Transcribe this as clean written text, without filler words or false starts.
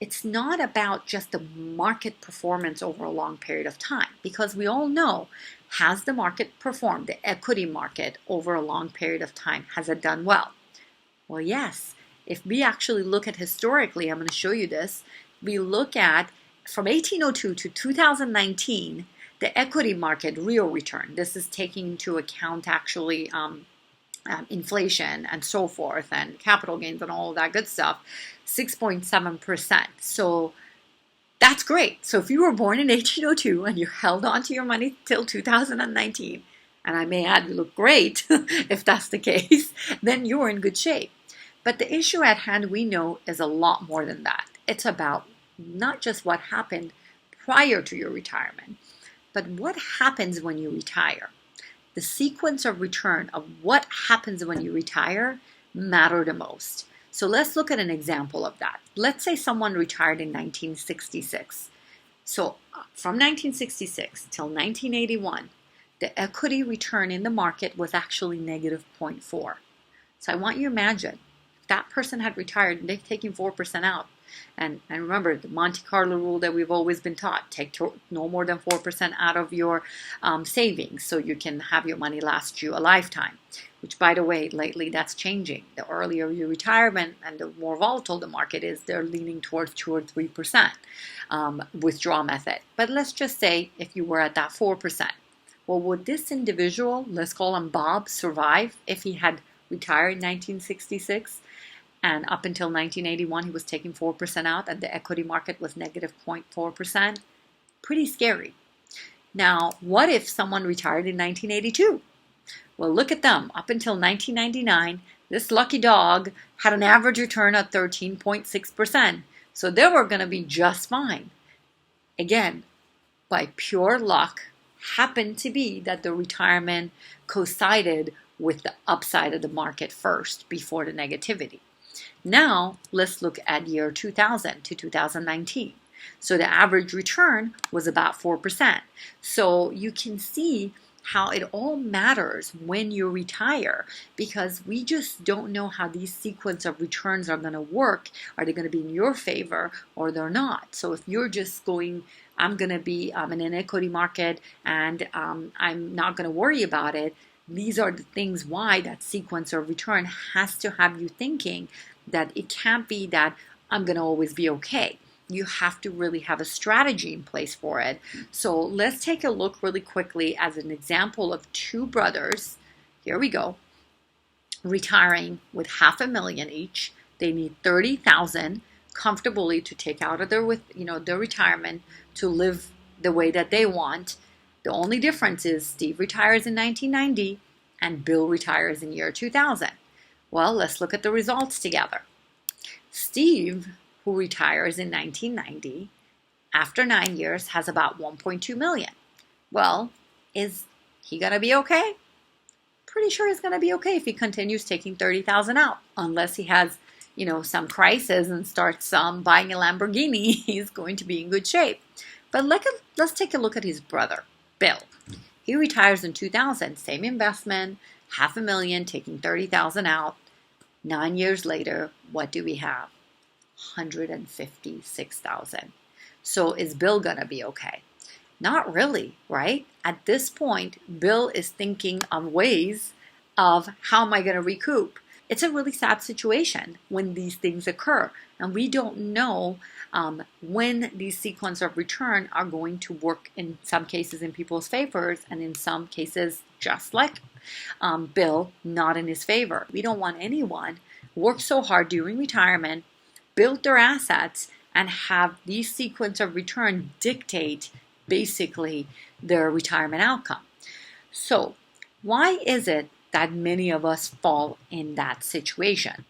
it's not about just the market performance over a long period of time, because we all know, has the market performed, the equity market over a long period of time, has it done well? Well, yes. If we actually look at historically, I'm going to show you this, we look at from 1802 to 2019, the equity market real return. This is taking into account actually inflation and so forth and capital gains and all of that good stuff, 6.7%. So that's great. So if you were born in 1802 and you held on to your money till 2019, and I may add you look great if that's the case, then you're in good shape. But the issue at hand, we know, is a lot more than that. It's about not just what happened prior to your retirement, but what happens when you retire. The sequence of return of what happens when you retire matter the most. So let's look at an example of that. Let's say someone retired in 1966. So from 1966 till 1981, the equity return in the market was actually negative 0.4. So I want you to imagine if that person had retired and they're taking 4% out. And remember the Monte Carlo rule that we've always been taught, take no more than 4% out of your savings so you can have your money last you a lifetime, which by the way, lately that's changing. The earlier your retirement and the more volatile the market is, they're leaning towards 2 or 3% withdrawal method. But let's just say if you were at that 4%, well, would this individual, let's call him Bob, survive if he had retired in 1966? And up until 1981, he was taking 4% out and the equity market was negative 0.4%. Pretty scary. Now, what if someone retired in 1982? Well, look at them. Up until 1999, this lucky dog had an average return of 13.6%. So they were going to be just fine. Again, by pure luck, happened to be that the retirement coincided with the upside of the market first before the negativity. Now, let's look at year 2000 to 2019. So the average return was about 4%. So you can see how it all matters when you retire, because we just don't know how these sequence of returns are going to work. Are they going to be in your favor or they're not? So if you're just going, I'm going to be in an equity market and I'm not going to worry about it, these are the things why that sequence of return has to have you thinking that it can't be that I'm going to always be okay. You have to really have a strategy in place for it. So let's take a look really quickly as an example of two brothers. Here we go. Retiring with $500,000 each. They need $30,000 comfortably to take out of their retirement to live the way that they want. The only difference is Steve retires in 1990 and Bill retires in year 2000. Well, let's look at the results together. Steve, who retires in 1990, after 9 years has about 1.2 million. Well, is he going to be okay? Pretty sure he's going to be okay if he continues taking 30,000 out, unless he has, some crisis and starts buying a Lamborghini. He's going to be in good shape. But let's take a look at his brother, Bill. He retires in 2000, same investment, $500,000, taking 30,000 out. 9 years later, what do we have? 156,000. So is Bill gonna be okay? Not really, right? At this point, Bill is thinking of ways of how am I gonna recoup? It's a really sad situation when these things occur, and we don't know when these sequence of return are going to work in some cases in people's favors and in some cases just like Bill, not in his favor. We don't want anyone work so hard during retirement, build their assets, and have these sequence of return dictate basically their retirement outcome. So why is it that many of us fall in that situation?